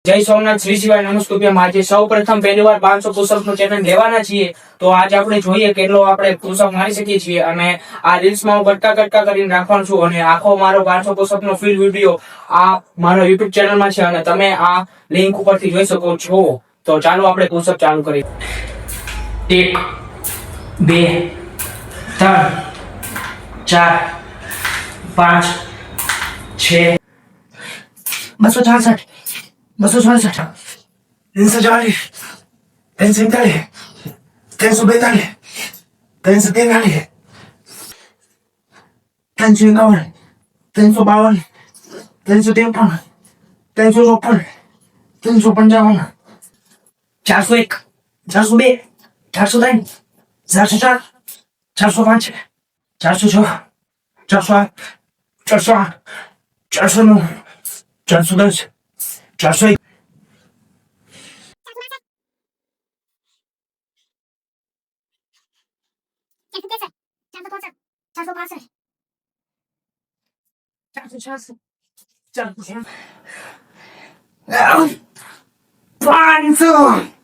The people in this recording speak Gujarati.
જય સોમનાથ, શ્રી શિવાય, નમસ્તુભ્યમ। આજે સૌ પ્રથમ પહેલી વાર 500 પુશઅપ નું ચેલેન્જ લેવાના છીએ, તો આજે આપણે જોઈએ કેટલો આપણે પુશઅપ મારી શકીએ છીએ। અને આ રીલ્સ માં હું કટકા કરીને રાખવાનો છું, અને આખો મારો 500 પુશઅપ નો ફૂલ વિડીયો આ મારો યુટ્યુબ ચેનલ માં છે, અને તમે આ લિંક ઉપરથી જોઈ શકો છો। તો ચાલો આપણે પુશઅપ ચાલુ કરીએ। 1 2 3 4 5 6 266 266 340, 340, 342, 343, 351, 352, 353, 354, 355, 401 402 403 404 405 406 408 408 409 410 401 500.